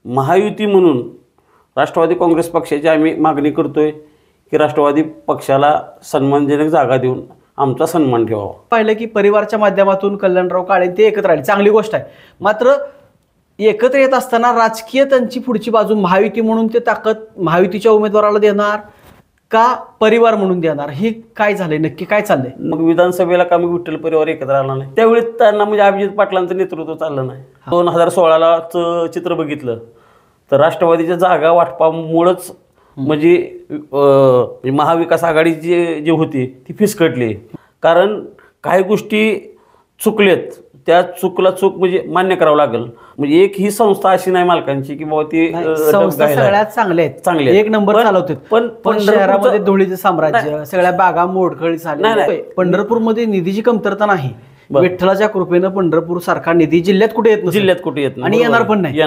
महायुती म्हणून राष्ट्रवादी काँग्रेस पक्षाची आम्ही मागणी करतोय की राष्ट्रवादी पक्षाला सन्मानजनक जागा देऊन आमचा सन्मान ठेवावा. पाहिलं की परिवारच्या माध्यमातून कल्याणराव काळे ते एकत्र आले, चांगली गोष्ट आहे. मात्र एकत्र येत असताना राजकीय त्यांची पुढची बाजू महायुती म्हणून ते ताकद महायुतीच्या उमेदवाराला देणार का परिवार म्हणून देणार, हे काय झालंय नक्की, काय चाललंय? मग विधानसभेला का मग विठ्ठल परिवार एकत्र आला नाही, त्यावेळी त्यांना म्हणजे अभिजित पाटलांचं नेतृत्व चाललं नाही. 2016ला चित्र बघितलं तर राष्ट्रवादीच्या जागा वाटपामुळंच म्हणजे महाविकास आघाडी जी होती ती फिसकटली. कारण काही गोष्टी चुकलेत, त्या चूक म्हणजे मान्य करावं लागेल. म्हणजे एक ही संस्था अशी नाही मालकांची की बाबा ती सगळ्यात चांगले एक नंबर चालवते, पण शहरामध्ये धुळीचं साम्राज्य, सगळ्या बागा मोडकळी झाली. पंढरपूरमध्ये निधीची कमतरता नाही. विठ्ठलाच्या कृपेनं पंढरपूर सारखा निधी जिल्ह्यात कुठे येत नाही आणि येणार पण नाही.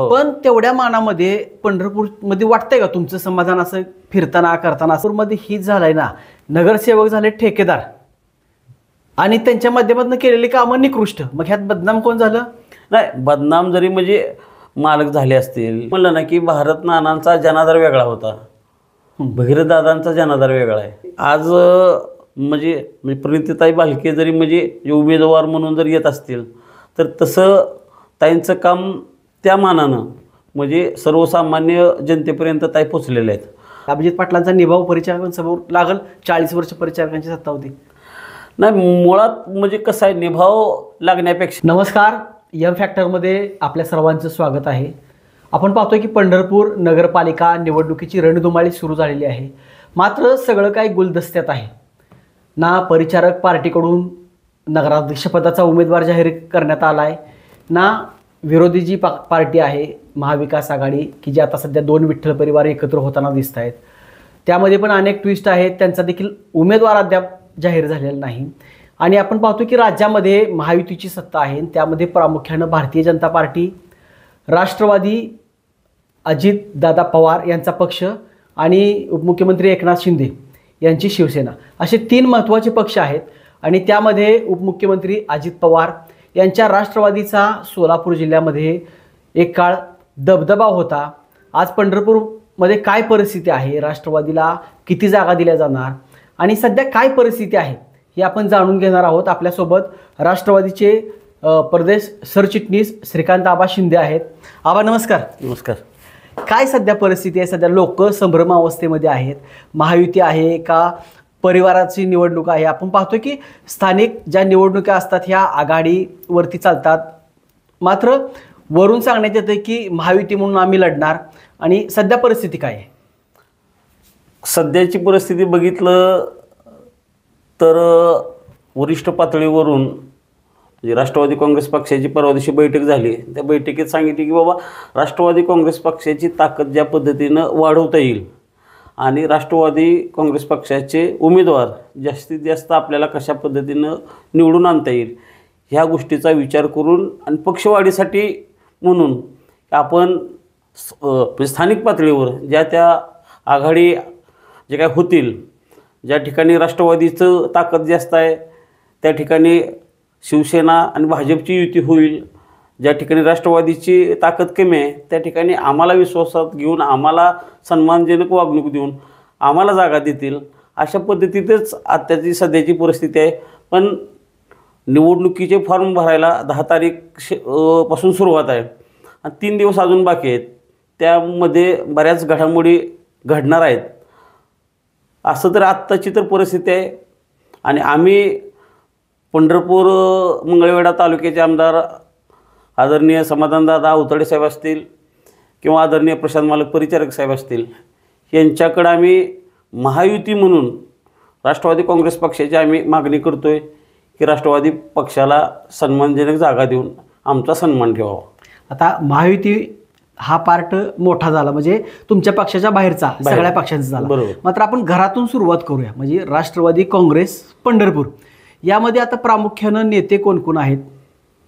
पण तेवढ्या मानामध्ये पंढरपूर मध्ये वाटतंय का तुमचं समाधान असं फिरताना करताना? मध्ये हीच झालंय ना, नगरसेवक झाले ठेकेदार आणि त्यांच्या माध्यमातून केलेली कामं निकृष्ट. मग ह्यात बदनाम कोण झालं? नाही, बदनाम जरी म्हणजे मालक झाले असतील. म्हणलं ना की भारत नानांचा जनाधार वेगळा होता, भगीरथदादांचा जनाधार वेगळा आहे. आज म्हणजे प्रणितीताई भालके जरी म्हणजे उमेदवार म्हणून जर येत असतील तर तसं ताईंचं काम त्या मानानं म्हणजे सर्वसामान्य जनतेपर्यंत ताई पोचलेले आहेत. अभिजित पाटलांचा निभाव परिचारकांसमोर लागल, 40 वर्ष परिचारकांची सत्ता होती. नाही, मुळात म्हणजे कसं आहे, निभाव लागण्यापेक्षा. नमस्कार, एम फॅक्टरमध्ये आपल्या सर्वांचं स्वागत आहे. आपण पाहतोय की पंढरपूर नगरपालिका निवडणुकीची रणधुमाळी सुरू झालेली आहे. मात्र सगळं काही गुलदस्त्यात आहे. ना परिचारक पार्टीकडून नगराध्यक्षपदाचा उमेदवार जाहीर करण्यात आला आहे, ना विरोधी जी पार्टी आहे महाविकास आघाडी की जी आता सध्या 2 विठ्ठल परिवार एकत्र होताना दिसत आहेत, त्यामध्ये पण अनेक ट्विस्ट आहेत. त्यांचा देखील उमेदवार अद्याप जाहीर झालेला नाही. आणि आपण पाहतो की राज्यामध्ये महायुतीची सत्ता आहे, त्यामध्ये प्रामुख्यानं भारतीय जनता पार्टी, राष्ट्रवादी अजितदादा पवार यांचा पक्ष आणि उपमुख्यमंत्री एकनाथ शिंदे यांची शिवसेना, असे 3 महत्त्वाचे पक्ष आहेत. आणि त्यामध्ये उपमुख्यमंत्री अजित पवार यांच्या राष्ट्रवादीचा सोलापूर जिल्ह्यामध्ये एक काळ दबदबा होता. आज पंढरपूरमध्ये काय परिस्थिती आहे, राष्ट्रवादीला किती जागा दिल्या जाणार आणि सध्या काय परिस्थिती आहे हे आपण जाणून घेणार आहोत. आपल्यासोबत राष्ट्रवादीचे प्रदेश सरचिटणीस श्रीकांत आबा शिंदे आहेत. आबा नमस्कार. नमस्कार. काय सध्या परिस्थिती आहे? सध्या लोक संभ्रमावस्थेमध्ये आहेत. महायुती आहे का परिवाराची निवडणूक आहे? आपण पाहतो की स्थानिक ज्या निवडणुका असतात ह्या आघाडीवरती चालतात, मात्र वरून सांगण्यात येतं की महायुती म्हणून आम्ही लढणार. आणि सध्या परिस्थिती काय आहे? सध्याची परिस्थिती बघितलं तर वरिष्ठ पातळीवरून म्हणजे राष्ट्रवादी काँग्रेस पक्षाची परवा दिवशी बैठक झाली. त्या बैठकीत सांगितले की बाबा राष्ट्रवादी काँग्रेस पक्षाची ताकद ज्या पद्धतीनं वाढवता येईल आणि राष्ट्रवादी काँग्रेस पक्षाचे उमेदवार जास्तीत जास्त आपल्याला कशा पद्धतीनं निवडून आणता येईल ह्या गोष्टीचा विचार करून आणि पक्षवाढीसाठी म्हणून आपण स्थानिक पातळीवर ज्या त्या आघाडी जे काय होतील, ज्या ठिकाणी राष्ट्रवादीचं ताकद जास्त आहे त्या ठिकाणी शिवसेना आणि भाजपची युती होईल, ज्या ठिकाणी राष्ट्रवादीची ताकद कमी आहे त्या ठिकाणी आम्हाला विश्वासात घेऊन आम्हाला सन्मानजनक वागणूक देऊन आम्हाला जागा देतील, अशा पद्धतीतच आत्ताची सध्याची परिस्थिती आहे. पण निवडणुकीचे फॉर्म भरायला 10 तारीख पासून सुरुवात आहे आणि 3 दिवस अजून बाकी आहेत. त्यामध्ये बऱ्याच घडामोडी घडणार आहेत. असं तर आत्ताची तर परिस्थिती आहे. आणि आम्ही पंढरपूर मंगळवेढा तालुक्याचे आमदार आदरणीय समाधानदादा अवतडे साहेब असतील किंवा आदरणीय प्रशांत मालक परिचारक साहेब असतील, यांच्याकडे आम्ही महायुती म्हणून राष्ट्रवादी काँग्रेस पक्षाची आम्ही मागणी करतोय की राष्ट्रवादी पक्षाला सन्मानजनक जागा देऊन आमचा सन्मान ठेवावा. आता महायुती हा पार्ट मोठा झाला म्हणजे तुमच्या पक्षाच्या बाहेरचा सगळ्या पक्षांचा झाला. बरोबर. मात्र आपण घरातून सुरुवात करूया. म्हणजे राष्ट्रवादी काँग्रेस पंढरपूर यामध्ये आता प्रामुख्यानं नेते कोण कोण आहेत,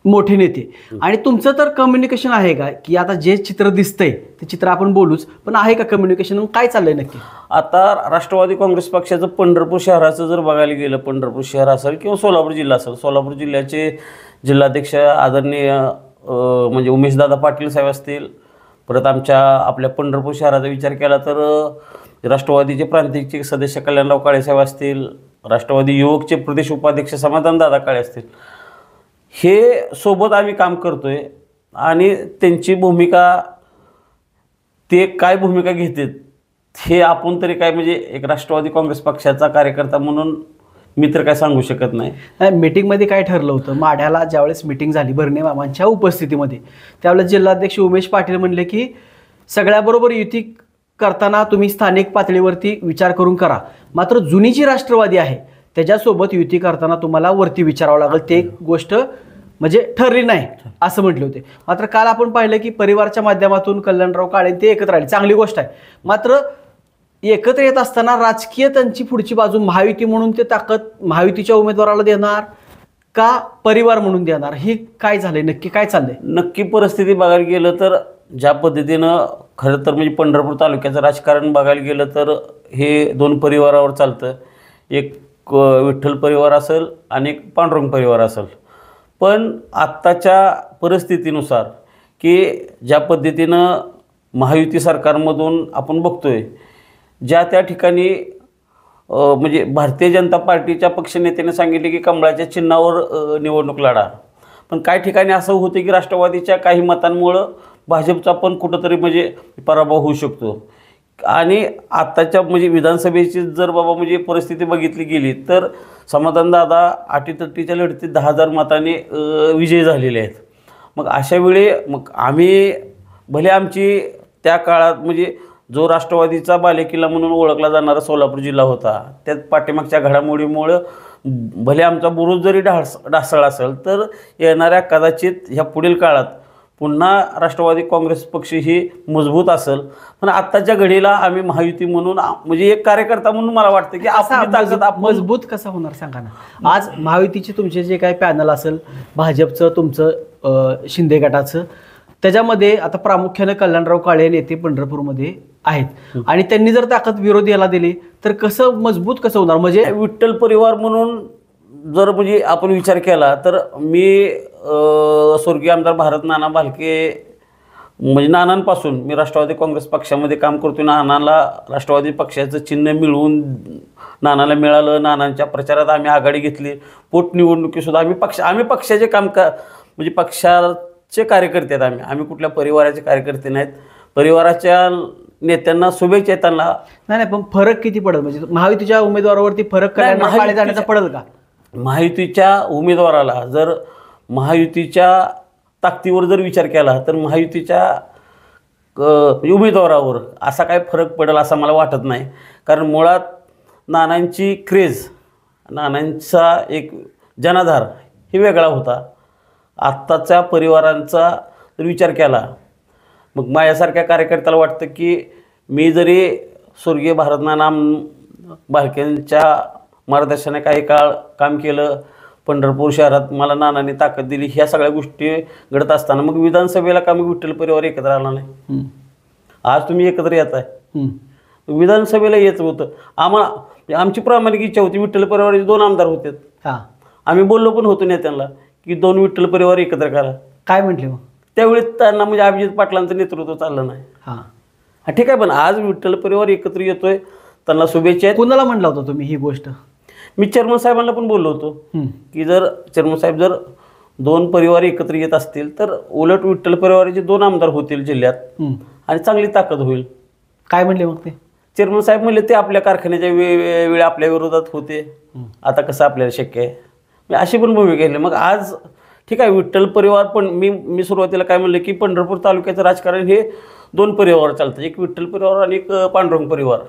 मोठे नेते? आणि तुमचं तर कम्युनिकेशन आहे का की आता जे चित्र दिसतंय ते चित्र आपण बोलूच, पण आहे का कम्युनिकेशन? काय चाललंय नक्की? आता राष्ट्रवादी काँग्रेस पक्षाचं पंढरपूर शहराचं जर बघायला गेलं, पंढरपूर शहर असेल किंवा सोलापूर जिल्हा असेल, सोलापूर जिल्ह्याचे जिल्हाध्यक्ष आदरणीय म्हणजे उमेशदादा पाटील साहेब असतील, परत आपल्या पंढरपूर शहराचा विचार केला तर राष्ट्रवादीचे प्रांतिक सदस्य कल्याणराव काळेसाहेब असतील, राष्ट्रवादी युवकचे प्रदेश उपाध्यक्ष समाधानदादा काळे असतील, हे सोबत आम्ही काम करतो आहे आणि त्यांची भूमिका, ते काय भूमिका घेतात हे आपण तरी काय म्हणजे एक राष्ट्रवादी काँग्रेस पक्षाचा कार्यकर्ता म्हणून मी तर काय सांगू शकत नाही. मीटिंगमध्ये काय ठरलं होतं? माढ्याला ज्यावेळेस मीटिंग झाली भरणे मामांच्या उपस्थितीमध्ये, त्यावेळेस जिल्हाध्यक्ष उमेश पाटील म्हणले की सगळ्याबरोबर युती करताना तुम्ही स्थानिक पातळीवरती विचार करून करा, मात्र जुनी जी राष्ट्रवादी आहे त्याच्यासोबत युती करताना तुम्हाला वरती विचारावं लागेल, ते गोष्ट म्हणजे ठरली नाही असं म्हटले होते. मात्र काल आपण पाहिलं की परिवारच्या माध्यमातून कल्याणराव काळे ते एकत्र आले, चांगली गोष्ट आहे. मात्र एकत्र येत असताना राजकीय त्यांची पुढची बाजू महायुती म्हणून ते ताकद महायुतीच्या उमेदवाराला देणार का परिवार म्हणून देणार, हे काय झालंय, नक्की काय चाललंय? नक्की परिस्थिती बघायला गेलं तर ज्या पद्धतीनं खरं तर म्हणजे पंढरपूर तालुक्याचं राजकारण बघायला गेलं तर हे दोन परिवारावर चालतं. एक विठ्ठल परिवार असेल आणि एक पांडुरंग परिवार असेल. पण आत्ताच्या परिस्थितीनुसार की ज्या पद्धतीनं महायुती सरकारमधून आपण बघतोय, ज्या त्या ठिकाणी म्हणजे भारतीय जनता पार्टीच्या पक्षनेत्याने सांगितले की कमळाच्या चिन्हावर निवडणूक लढा, पण काही ठिकाणी असं होतं की राष्ट्रवादीच्या काही मतांमुळं भाजपचा पण कुठंतरी म्हणजे पराभव होऊ शकतो. आणि आत्ताच्या म्हणजे विधानसभेची जर बाबा म्हणजे परिस्थिती बघितली गेली तर समाधानदादा अटीतटीच्या लढतीत 10,000 मतांनी विजयी झालेले आहेत. मग अशा वेळी मग आम्ही भले आमची त्या काळात म्हणजे जो राष्ट्रवादीचा बालेकिल्ला म्हणून ओळखला जाणारा सोलापूर जिल्हा होता, त्यात पाठीमागच्या घडामोडीमुळं भले आमचा बुरुज जरी ढासळला असेल तर येणाऱ्या कदाचित ह्या पुढील काळात पुन्हा राष्ट्रवादी काँग्रेस पक्ष ही मजबूत असेल. पण आत्ताच्या घडीला आम्ही महायुती म्हणून म्हणजे एक कार्यकर्ता म्हणून मला वाटतं की आपली ताकद मजबूत कसा होणार सांगा ना. आज महायुतीचे तुमचे जे काही पॅनल असेल, भाजपचं तुमचं शिंदे गटाचं, त्याच्यामध्ये आता प्रामुख्याने कल्याणराव काळे नेते पंढरपूरमध्ये आहेत आणि त्यांनी जर ताकद विरोध याला दिली तर कसं मजबूत कसं होणार? म्हणजे विठ्ठल परिवार म्हणून जर म्हणजे आपण विचार केला तर मी स्वर्गीय आमदार भारत नाना भालके म्हणजे नानांपासून मी राष्ट्रवादी काँग्रेस पक्षामध्ये काम करतो. नानाला राष्ट्रवादी पक्षाचं चिन्ह मिळवून नानाला मिळालं. नानांच्या प्रचारात आम्ही आघाडी घेतली. पोटनिवडणुकीसुद्धा आम्ही पक्षाचे काम म्हणजे पक्षाचे कार्यकर्ते आहेत. आम्ही कुठल्या परिवाराचे कार्यकर्ते नाहीत. परिवाराच्या नेत्यांना शुभेच्छा येताना नाही, पण फरक किती पडेल? म्हणजे महायुतीच्या उमेदवारावरती फरक काळे जाण्याचा पडेल का? महायुतीच्या उमेदवाराला जर महायुतीच्या ताकदीवर जर विचार केला तर महायुतीच्या उमेदवारावर असा काय फरक पडेल असं मला वाटत नाही. कारण मुळात नानांची क्रेज, नानांचा एक जनाधार हे वेगळा होता. आत्ताच्या परिवारांचा जर विचार केला मग माझ्यासारख्या कार्यकर्त्याला वाटतं की मी जरी स्वर्गीय भारत नाना भालकेंच्या मार्गदर्शनाने काही काळ काम केलं, पंढरपूर शहरात मला नानांनी ताकद दिली, ह्या सगळ्या गोष्टी घडत असताना मग विधानसभेला का मग विठ्ठल परिवार एकत्र आला नाही? आज तुम्ही एकत्र येत आहे, विधानसभेला येत होतं. आमची प्रामाणिक इच्छा होती. विठ्ठल परिवाराचे 2 आमदार होते. आम्ही बोललो पण होतो नेत्यांना की 2 विठ्ठल परिवार एकत्र करा. काय म्हटले मग? त्यावेळी त्यांना म्हणजे अभिजित पाटलांचं नेतृत्व चाललं नाही. हा ठीक आहे, पण आज विठ्ठल परिवार एकत्र येतोय, त्यांना शुभेच्छा आहेत. कुणाला म्हणला होता तुम्ही ही गोष्ट? मी चेअरमन साहेबांना पण बोललो होतो की जर चेअरमन साहेब जर 2 परिवार एकत्र येत असतील तर उलट विठ्ठल परिवाराचे 2 आमदार होतील जिल्ह्यात आणि चांगली ताकद होईल. काय म्हणले मग ते? चेअरमन साहेब म्हणले ते आपल्या कारखान्याच्या वेळी आपल्या विरोधात होते, आता कसं आपल्याला शक्य आहे, म्हणजे अशी पण भूमिका घेतली. मग आज ठीक आहे, विठ्ठल परिवार पण मी सुरुवातीला काय म्हणलं की पंढरपूर तालुक्याचं राजकारण हे 2 परिवार चालतं, एक विठ्ठल परिवार आणि एक पांडुरंग परिवार.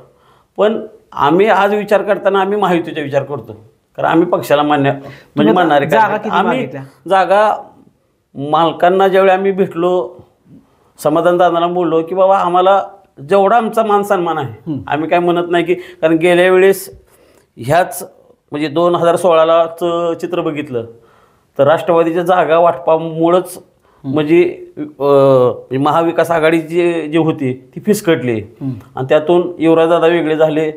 पण आम्ही आज विचार करताना आम्ही महायुतीचा विचार करतो, कारण आम्ही पक्षाला मानणारे. आम्ही जागा मालकांना ज्यावेळी आम्ही भेटलो, समाधान दादांना बोललो की बाबा आम्हाला जेवढा आमचा मान सन्मान आहे, आम्ही काय म्हणत नाही की, कारण गेल्या वेळेस ह्याच म्हणजे 2016चं चित्र बघितलं तर राष्ट्रवादीच्या जागा वाटपामुळंच म्हणजे महाविकास आघाडी जी होती ती फिसकटली आणि त्यातून युवराजदादा वेगळे झाले,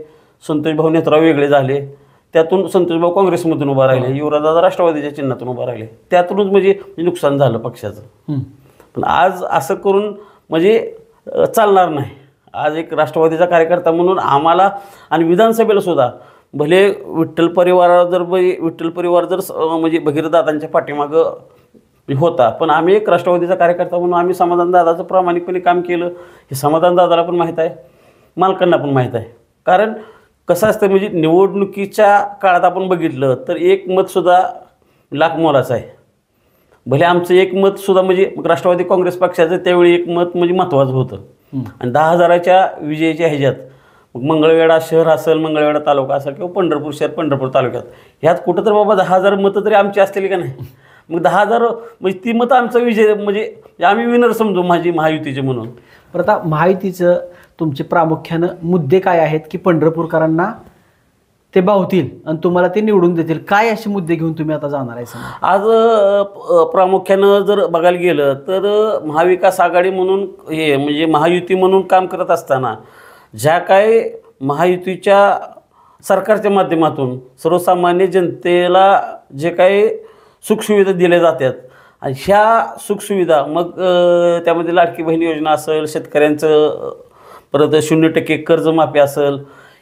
संतोषभाऊ नेत्राव वेगळे झाले, त्यातून संतोषभाऊ काँग्रेसमधून उभा राहिले, युवराजदादा राष्ट्रवादीच्या चिन्हातून उभा राहिले, त्यातूनच म्हणजे नुकसान झालं पक्षाचं. पण आज असं करून म्हणजे चालणार नाही. आज एक राष्ट्रवादीचा कार्यकर्ता म्हणून आम्हाला आणि विधानसभेला सुद्धा भले विठ्ठल परिवार जर म्हणजे भगीरथदादांच्या पाठीमागं होता, पण आम्ही एक राष्ट्रवादीचा कार्यकर्ता म्हणून आम्ही समाधानदादाचं प्रामाणिकपणे काम केलं हे समाधानदादाला पण माहीत आहे, मालकांना पण माहीत आहे. कारण कसं असतं म्हणजे निवडणुकीच्या काळात आपण बघितलं तर एक मतसुद्धा लाख मोलाचं आहे. भले आमचं एक मतसुद्धा म्हणजे राष्ट्रवादी काँग्रेस पक्षाचं त्यावेळी एक मत म्हणजे महत्त्वाचं होतं. आणि 10,000च्या विजयाच्या ह्याच्यात मग मंगळवेढा शहर असेल, मंगळवेढा तालुका असेल किंवा पंढरपूर शहर, पंढरपूर तालुक्यात ह्यात कुठं तर बाबा 10,000 मतं तरी आमची असतील का नाही. मग 10,000 म्हणजे ती मतं आमचा विजय म्हणजे आम्ही विनर समजू माझी महायुतीचे म्हणून. पण आता महायुतीचं तुमचे प्रामुख्यानं मुद्दे काय आहेत की पंढरपूरकरांना ते भावतील आणि तुम्हाला ते निवडून देतील, काय असे मुद्दे घेऊन तुम्ही आता जाणार आहे समजा? आज प्रामुख्यानं जर बघायला गेलं तर महाविकास आघाडी म्हणून हे म्हणजे महायुती म्हणून काम करत असताना ज्या काय महायुतीच्या सरकारच्या माध्यमातून सर्वसामान्य जनतेला जे काही सुखसुविधा दिल्या जातात आणि ह्या सुखसुविधा मग त्यामध्ये लाडकी बहीण योजना असेल, शेतकऱ्यांचं परत 0% कर्जमाफी असेल,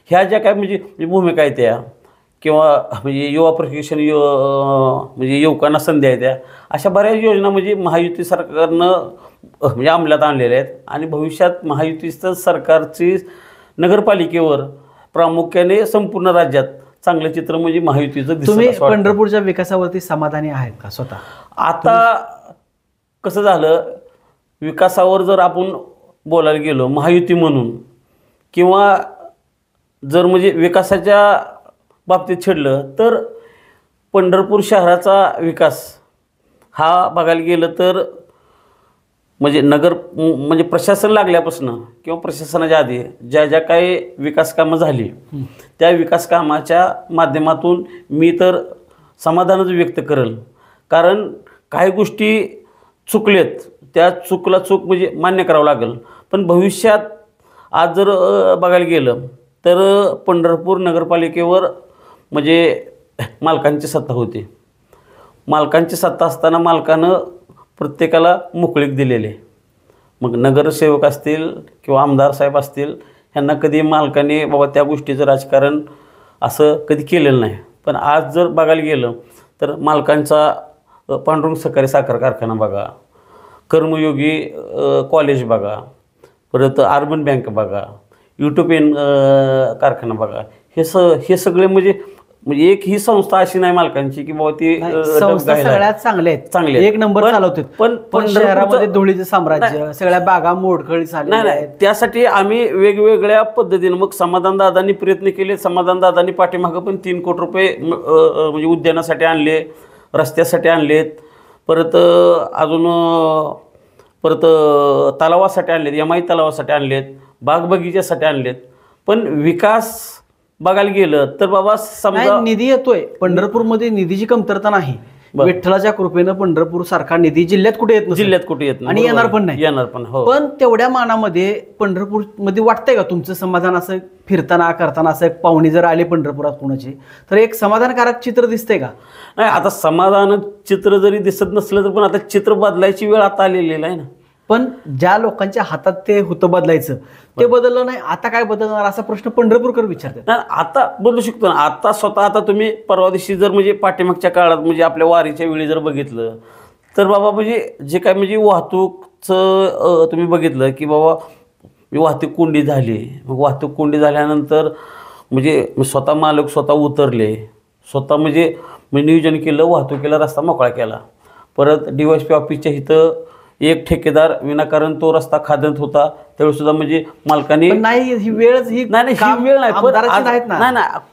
ह्या ज्या काय म्हणजे भूमिका आहेत त्या किंवा म्हणजे युवा प्रशिक्षण म्हणजे युवकांना संधी आहे त्या, अशा बऱ्याच योजना म्हणजे महायुती सरकारनं म्हणजे अंमलात आणलेल्या आहेत. आणि भविष्यात महायुतीचं सरकारची नगरपालिकेवर प्रामुख्याने संपूर्ण राज्यात चांगलं चित्र म्हणजे महायुतीचं दिसतं. तुम्ही पंढरपूरच्या विकासावरती समाधानी आहेत का स्वतः? आता कसं झालं, विकासावर जर आपण बोलायला गेलो महायुती म्हणून किंवा जर म्हणजे विकासाच्या बाबतीत छेडलं तर पंढरपूर शहराचा विकास हा बघायला गेलं तर म्हणजे म्हणजे प्रशासन लागल्यापासून किंवा प्रशासनाच्या आधी ज्या ज्या काही विकास कामं झाली त्या विकास कामाच्या माध्यमातून मी तर समाधानच व्यक्त करेल. कारण काही गोष्टी चुकलेत त्या चूक म्हणजे मान्य करावं लागेल. पण भविष्यात आज जर बघायला गेलं तर पंढरपूर नगरपालिकेवर म्हणजे मालकांची सत्ता होती. मालकांची सत्ता असताना मालकानं प्रत्येकाला मोकळीक दिलेली आहे. मग नगरसेवक असतील किंवा आमदार साहेब असतील ह्यांना कधी मालकाने बाबा त्या गोष्टीचं राजकारण असं कधी केलेलं नाही. पण आज जर बघायला गेलं तर मालकांचा पांडुरंग सहकारी साखर कारखाना बघा, कर्मयोगी कॉलेज बघा, परत अर्बन बँक बघा, युटोपियन कारखाना बघा, हे सगळे म्हणजे एक ही संस्था अशी नाही मालकांची की बाबा ती संस्था सगळ्यात चांगले एक नंबर चालवते. पण शहरामध्ये धुळीचं साम्राज्य, सगळ्या बागा मोडकळी झालेल्या आहेत. त्यासाठी आम्ही वेगवेगळ्या पद्धतीने मग समाधानदादांनी प्रयत्न केले. समाधानदादांनी पाठीमागं पण 3 कोटी रुपये म्हणजे उद्यानासाठी आणले, रस्त्यासाठी आणलेत, परत अजून परत तलावासाठी आणलेत, MI तलावासाठी आणलेत, बागबगीच्यासाठी आणलेत. पण विकास बघायला गेलं तर बाबा समजा निधी येतोय पंढरपूरमध्ये, निधीची कमतरता नाही. विठ्ठलाच्या कृपेनं पंढरपूर सारखा निधी जिल्ह्यात कुठे येत नाही आणि येणार पण नाही. हो. पण तेवढ्या मानामध्ये पंढरपूर मध्ये वाटतंय का तुमचं समाधान? असं फिरताना करताना असं पाहुणे जर आले पंढरपुरात कोणाचे तर एक समाधानकारक चित्र दिसतंय का? नाही, आता समाधान चित्र जरी दिसत नसलं तर पण आता चित्र बदलायची वेळ आता आलेली आहे ना. पण ज्या लोकांच्या हातात ते होतं बदलायचं ते बदललं नाही, आता काय बदलणार असा प्रश्न पंढरपूरकर विचारतात. आता बदलू शकतो ना. आता स्वतः आता तुम्ही परवा दिवशी जर म्हणजे पाठीमागच्या काळात म्हणजे आपल्या वारीच्या वेळी जर बघितलं तर बाबा म्हणजे जे काय म्हणजे वाहतूकचं तुम्ही बघितलं की बाबा वाहतूक कोंडी झाली. मग वाहतूक कोंडी झाल्यानंतर म्हणजे स्वतः मालक स्वतः उतरले, स्वतः म्हणजे नियोजन केलं, वाहतुकीला रस्ता मोकळा केला. परत DYSP ऑफिसच्या इथं एक ठेकेदार विनाकारण तो रस्ता खादत होता त्यावेळी सुद्धा म्हणजे मालकाने नाही ही वेळ नाही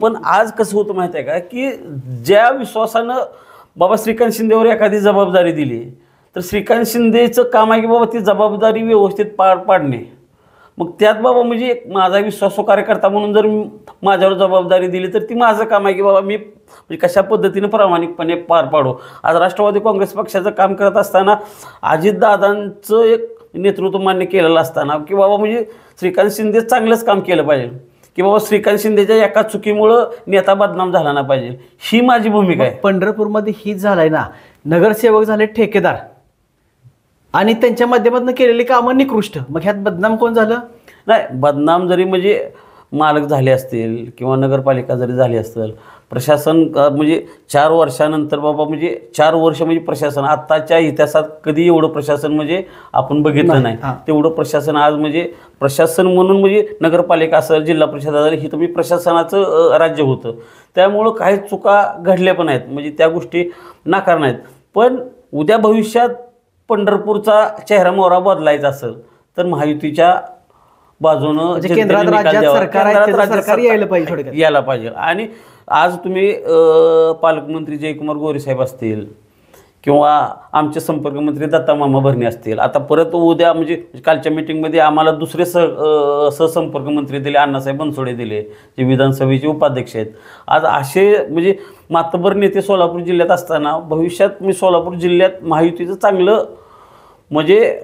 पण आज कसं होतं माहिती आहे का की ज्या विश्वासानं बाबा श्रीकांत शिंदेवर एखादी जबाबदारी दिली तर श्रीकांत शिंदेचं काम आहे की बाबा ती जबाबदारी व्यवस्थित पार पाडणे. मग त्यात बाबा म्हणजे माझा विश्वासू कार्यकर्ता म्हणून जर माझ्यावर जबाबदारी दिली तर ती माझं काम आहे की बाबा मी म्हणजे कशा पद्धतीने प्रामाणिकपणे पार पाडू. आज राष्ट्रवादी काँग्रेस पक्षाचं काम करत असताना अजितदादांचं एक नेतृत्व मान्य केलेलं असताना की बाबा म्हणजे श्रीकांत शिंदे चांगलंच काम केलं पाहिजे की बाबा श्रीकांत शिंदेच्या एका चुकीमुळं नेता बदनाम झाला नाही पाहिजे, ही माझी भूमिका आहे. पंढरपूरमध्ये हीच झालाय ना, नगरसेवक झाले ठेकेदार आणि त्यांच्या माध्यमातून केलेली कामं निकृष्ट, मग ह्यात बदनाम कोण झालं? नाही, बदनाम जरी म्हणजे मालक झाले असतील किंवा नगरपालिका जरी झाली असेल, प्रशासन म्हणजे 4 वर्षानंतर बाबा म्हणजे 4 वर्ष म्हणजे प्रशासन आत्ताच्या इतिहासात कधी एवढं प्रशासन म्हणजे आपण बघितलं नाही. तेवढं प्रशासन आज म्हणजे प्रशासन म्हणून म्हणजे नगरपालिका असेल, जिल्हा परिषद असेल, ही तुम्ही प्रशासनाचं राज्य होतं. त्यामुळं काही चुका घडल्या पण आहेत, म्हणजे त्या गोष्टी नाकार नाहीत. पण उद्या भविष्यात पंढरपूरचा चेहरा मोहरा बदलायचा असेल तर महायुतीच्या बाजूनं केंद्रात राज्यात सरकार यायला पाहिजे, थोडक्यात यायला पाहिजे. आणि आज तुम्ही पालकमंत्री जयकुमार गोरे साहेब असतील किंवा आमचे संपर्कमंत्री दत्ता मामा भरणे असतील, आता परत उद्या म्हणजे कालच्या मीटिंगमध्ये आम्हाला दुसरे सहसंपर्क मंत्री दिले, अण्णासाहेब बनसोडे दिले, जे विधानसभेचे उपाध्यक्ष आहेत. आज असे म्हणजे मातबर नेते सोलापूर जिल्ह्यात असताना भविष्यात मी सोलापूर जिल्ह्यात महायुतीचं चांगलं म्हणजे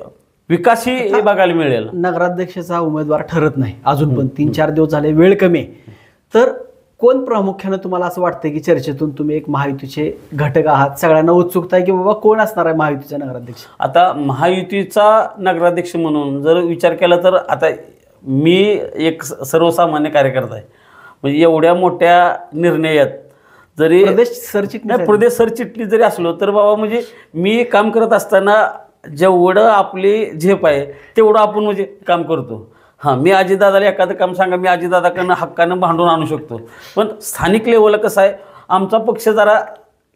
विकासही हे बघायला मिळेल. नगराध्यक्षाचा उमेदवार ठरत नाही अजून, पण 3-4 दिवस झाले, वेळ कमी आहे. तर कोण प्रामुख्यानं तुम्हाला असं वाटतंय की चर्चेतून तुम्ही एक महायुतीचे घटक आहात, सगळ्यांना उत्सुकता आहे की बाबा कोण असणार आहे महायुतीचा नगराध्यक्ष? आता महायुतीचा नगराध्यक्ष म्हणून जर विचार केला तर आता मी एक सर्वसामान्य कार्यकर्ता आहे, म्हणजे एवढ्या मोठ्या निर्णयात जरी प्रदेश सरचिटणीस जरी असलो तर बाबा म्हणजे मी काम करत असताना जेवढं आपली झेप आहे तेवढं आपण म्हणजे काम करतो. हां, मी अजितदादाला एखादं काम सांगा, मी अजितदादाकडनं हक्कानं भांडून आणू शकतो. पण स्थानिक लेवलला कसं आहे, आमचा पक्ष जरा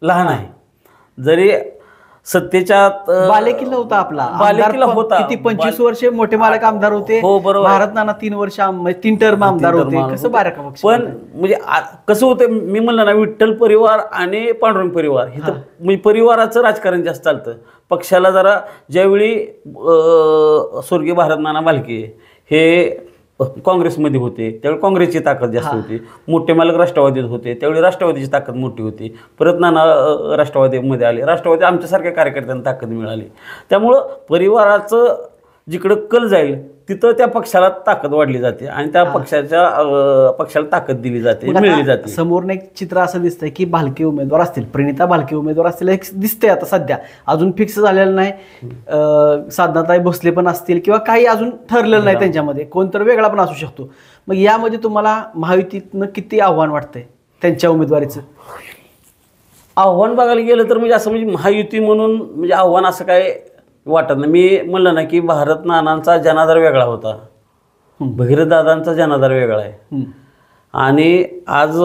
लहान आहे. जरी सत्तेच्या बालेकिल्ला होता आपला, बालेकिल्ला होता, किती 25 वर्षे मोठे मालक आमदार होते. हो, बरोबर. भारत नाना 3 वर्ष 3 टर्म आमदार होते. कसं बारका पक्ष? पण म्हणजे कसं होतं, मी म्हणलं ना, विठ्ठल परिवार आणि पांडुरंग परिवार हे तर म्हणजे परिवाराचं राजकारण जास्त चालतं. पक्षाला जरा ज्यावेळी स्वर्गीय भारत नाना भालके हे काँग्रेसमध्ये होते त्यावेळी काँग्रेसची ताकद जास्त होती, मोठे मालक राष्ट्रवादीत होते त्यावेळी राष्ट्रवादीची ताकद मोठी होती, परत नाना राष्ट्रवादीमध्ये आले, राष्ट्रवादी आमच्यासारख्या कार्यकर्त्यांना ताकद मिळाली. त्यामुळं परिवाराचं जिकडं कल जाईल तिथं त्या पक्षाला ताकद वाढली जाते आणि त्या पक्षाला ताकद दिली जाते, मिळली जाते. समोरनं एक चित्र असं दिसतंय की भालके उमेदवार असतील, प्रणिता भालके उमेदवार असतील, एक दिसतंय आता सध्या, अजून फिक्स झालेलं नाही. साधनाताई भोसले पण असतील किंवा काही अजून ठरलेलं नाही त्यांच्यामध्ये, कोणतर वेगळा पण असू शकतो. मग यामध्ये तुम्हाला महायुतीतनं किती आव्हान वाटतंय त्यांच्या उमेदवारीचं? आव्हान बघायला गेलं तर म्हणजे असं म्हणजे महायुती म्हणून म्हणजे आव्हान असं काय वाटत नाही. मी म्हणलं ना की भारत नानांचा जनाधार वेगळा होता, भगीरथ दादांचा जनाधार वेगळा आहे. आणि आज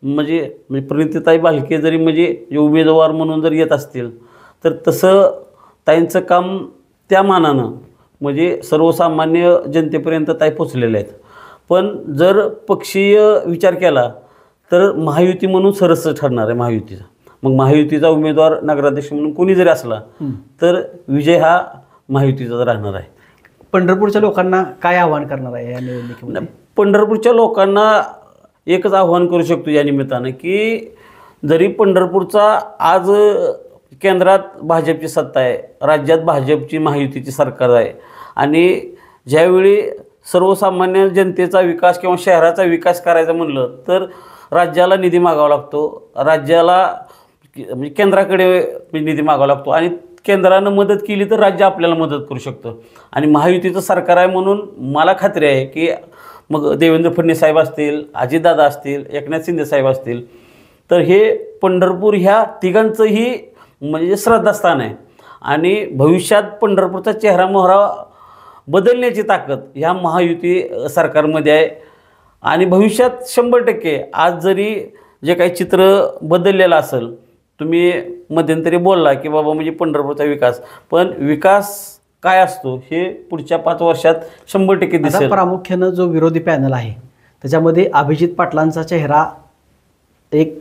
म्हणजे प्रणितीताई भालके जरी म्हणजे उमेदवार म्हणून जर येत असतील तर तसं ताईंचं काम त्या मानानं म्हणजे सर्वसामान्य जनतेपर्यंत ताई पोचलेले आहेत. पण जर पक्षीय विचार केला तर महायुती म्हणून सरस ठरणार आहे महायुतीचा. मग महायुतीचा उमेदवार नगराध्यक्ष म्हणून कोणी जरी असला तर विजय हा महायुतीचाच राहणार आहे. पंढरपूरच्या लोकांना काय आव्हान करणार आहे या निवडणुकीमध्ये? पंढरपूरच्या लोकांना एकच आव्हान करू शकतो या निमित्तानं की जरी पंढरपूरचा आज केंद्रात भाजपची सत्ता आहे, राज्यात भाजपची महायुतीची सरकार आहे आणि ज्यावेळी सर्वसामान्य जनतेचा विकास किंवा शहराचा विकास करायचा म्हणलं तर राज्याला निधी मागावा लागतो, राज्याला म्हणजे केंद्राकडे निधी मागावा लागतो आणि केंद्रानं मदत केली तर राज्य आपल्याला मदत करू शकतं. आणि महायुतीचं सरकार आहे म्हणून मला खात्री आहे की मग देवेंद्र फडणवीस साहेब असतील, अजितदादा असतील, एकनाथ शिंदे साहेब असतील, तर हे पंढरपूर ह्या तिघांचंही म्हणजे श्रद्धास्थान आहे. आणि भविष्यात पंढरपूरचा चेहरा मोहरा बदलण्याची ताकद ह्या महायुती सरकारमध्ये आहे. आणि भविष्यात 100% आज जरी जे काही चित्र बदललेलं असेल, तुम्ही मध्यंतरी बोलला की बाबा म्हणजे पंढरपूरचा विकास, पण विकास काय असतो हे पुढच्या 5 वर्षात 100% दिसेल. प्रामुख्यानं जो विरोधी पॅनल आहे त्याच्यामध्ये अभिजित पाटलांचा चेहरा एक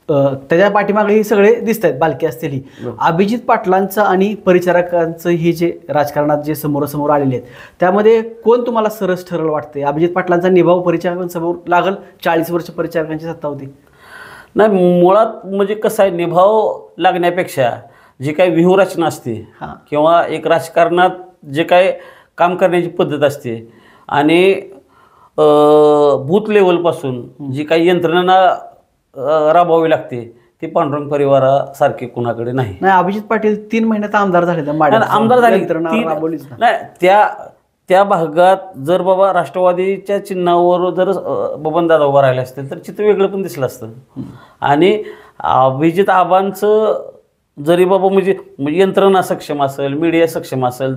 त्याच्या पाठीमागे सगळे दिसत आहेत, बालके असतील. अभिजित पाटलांचं आणि परिचारकांचं हे जे राजकारणात जे समोरासमोर आलेले आहेत त्यामध्ये कोण तुम्हाला सरस ठरल वाटते? अभिजित पाटलांचा निभाव परिचारकांसमोर लागल? 40 वर्ष परिचारकांची सत्ता होती. नाही, मुळात म्हणजे कसं आहे, निभाव लागण्यापेक्षा जी काही व्यूहरचना असते किंवा एक राजकारणात जे काय काम करण्याची पद्धत असते आणि बूथ लेवलपासून जी काही यंत्रणा राबवावी लागते ती पांडुरंग परिवारासारखी कुणाकडे नाही. नाही, अभिजित पाटील 3 महिन्यात आमदार झाले तर नाही, आमदार झाले राबवलीच ना. नाही, त्या भागात जर बाबा राष्ट्रवादीच्या चिन्हावर जर बबनदादा उभा राहिले असतील तर चित्र वेगळं पण दिसलं असतं. आणि अभिजित आबांचं जरी बाबा म्हणजे यंत्रणा सक्षम असेल, मीडिया सक्षम असेल,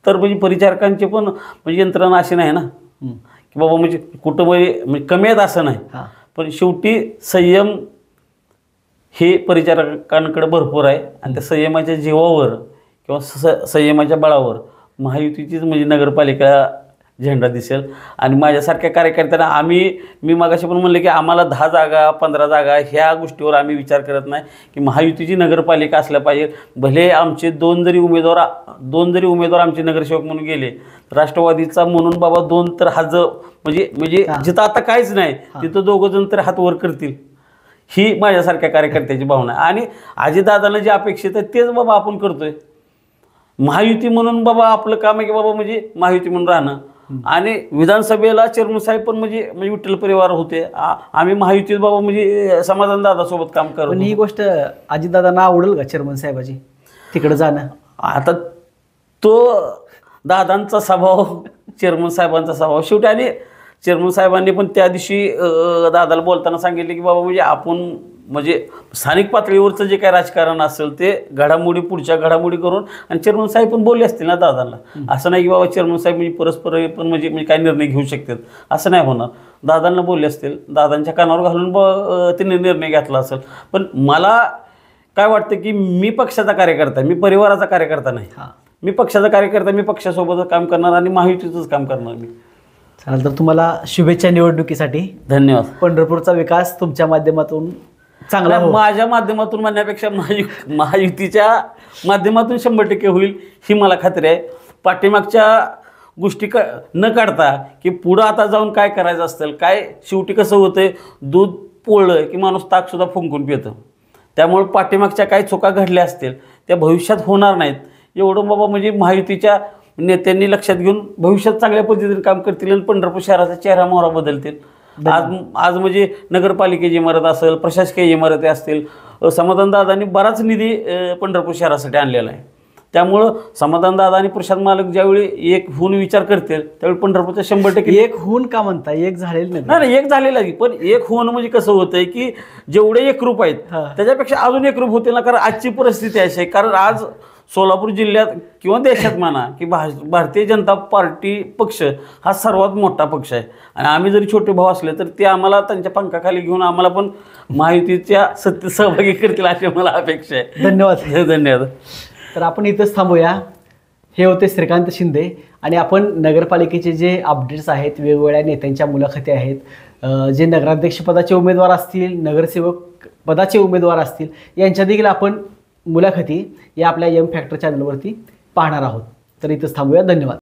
तर म्हणजे परिचारकांची पण म्हणजे यंत्रणा अशी नाही ना की बाबा म्हणजे कुटुंब म्हणजे कमी आहेत असं नाही. पण शेवटी संयम हे परिचारकांकडे भरपूर आहे आणि त्या संयमाच्या जीवावर किंवा संयमाच्या बळावर महायुतीचीच म्हणजे नगरपालिका झेंडा दिसेल. आणि माझ्यासारख्या कार्यकर्त्यांना मी मागाशी पण म्हणले की आम्हाला 10 जागा 15 जागा ह्या गोष्टीवर आम्ही विचार करत नाही की महायुतीची नगरपालिका असल्या पाहिजे. भले आमचे दोन जरी उमेदवार आमचे नगरसेवक म्हणून गेले, राष्ट्रवादीचा म्हणून बाबा 2 तर हात म्हणजे जिथं आता काहीच नाही तिथं 2 जण तर हात वर करतील, ही माझ्यासारख्या कार्यकर्त्याची भावना आहे. आणि अजितदादांना जे अपेक्षित आहे तेच बाबा आपण करतोय. महायुती म्हणून बाबा आपलं काम आहे की बाबा म्हणजे महायुती म्हणून राहणं. आणि विधानसभेला चेअरमन साहेब पण म्हणजे विठ्ठल परिवार होते, आम्ही महायुतीत बाबा म्हणजे समाधान दादासोबत काम करतो. पण ही गोष्ट अजितदादांना आवडेल का चेअरमन साहेबाची तिकडे जाणं? आता तो दादांचा स्वभाव, चेअरमन साहेबांचा स्वभाव शेवटी. आणि चेअरमन साहेबांनी पण त्या दिवशी दादाला बोलताना सांगितले की बाबा म्हणजे आपण म्हणजे स्थानिक पातळीवरचं जे काही राजकारण असेल ते पुढच्या घडामोडी करून. आणि चेअरमन साहेब पण बोलले असतील ना दादांना, असं नाही की बाबा चेअरमन साहेब म्हणजे परस्पर पण म्हणजे काय निर्णय घेऊ शकतात असं नाही होणार. दादांना बोलले असतील, दादांच्या कानावर घालून त्यांनी निर्णय घेतला असेल. पण मला काय वाटतं की मी पक्षाचा कार्यकर्ता, मी परिवाराचा कार्यकर्ता नाही. मी पक्षाचा कार्यकर्ता, मी पक्षासोबतच काम करणार आणि महायुतीचंच काम करणार मी. चालेल, तर तुम्हाला शुभेच्छा निवडणुकीसाठी. धन्यवाद. पंढरपूरचा विकास तुमच्या माध्यमातून चांगला हो. माझ्या माध्यमातून म्हणण्यापेक्षा महायुतीच्या माध्यमातून 100% होईल ही मला खात्री आहे. पाठीमागच्या गोष्टी न काढता की पुढं आता जाऊन काय करायचं असतं, काय शेवटी कसं होतंय, दूध पोळलं की माणूस ताकसुद्धा फुंकून पितं. त्यामुळे पाठीमागच्या काही चुका घडल्या असतील त्या भविष्यात होणार नाहीत एवढं बाबा म्हणजे महायुतीच्या नेत्यांनी लक्षात घेऊन भविष्यात चांगल्या पद्धतीने काम करतील आणि पंढरपूर शहराचा चेहरा मोहरा बदलतील. आज म्हणजे नगरपालिकेची इमारत असेल, प्रशासकीय इमारती असतील, समाधानदादांनी बराच निधी पंढरपूर शहरासाठी आणलेला आहे. त्यामुळं समाधानदादा आणि प्रशांत मालक ज्यावेळी एक होऊन विचार करतील त्यावेळी पंढरपूरचं 100% एक होऊन का म्हणता, एक झालेलं नाही, एक झालेलं आहे. पण एक होणं म्हणजे कसं होतंय की जेवढे एकरूप आहेत त्याच्यापेक्षा अजून एकरूप होतील ना. कारण आजची परिस्थिती अशी आहे, कारण आज सोलापूर जिल्ह्यात किंवा देशात म्हणा की भारतीय जनता पार्टी पक्ष हा सर्वात मोठा पक्ष आहे. आणि आम्ही जरी छोटे भाऊ असले तर ते आम्हाला त्यांच्या पंखाखाली घेऊन आम्हाला पण महायुतीच्या सत्तेत सहभागी करतील अशी मला अपेक्षा आहे. धन्यवाद. धन्यवाद. तर आपण इथंच थांबूया. हे होते श्रीकांत शिंदे आणि आपण नगरपालिकेचे जे अपडेट्स आहेत, वेगवेगळ्या नेत्यांच्या मुलाखती आहेत, जे नगराध्यक्ष पदाचे उमेदवार असतील, नगरसेवक पदाचे उमेदवार असतील, यांच्या देखील आपण मुलाखती या आपल्या एम फॅक्टर चॅनलवरती पाहणार आहोत. तर इथंच थांबूया. धन्यवाद.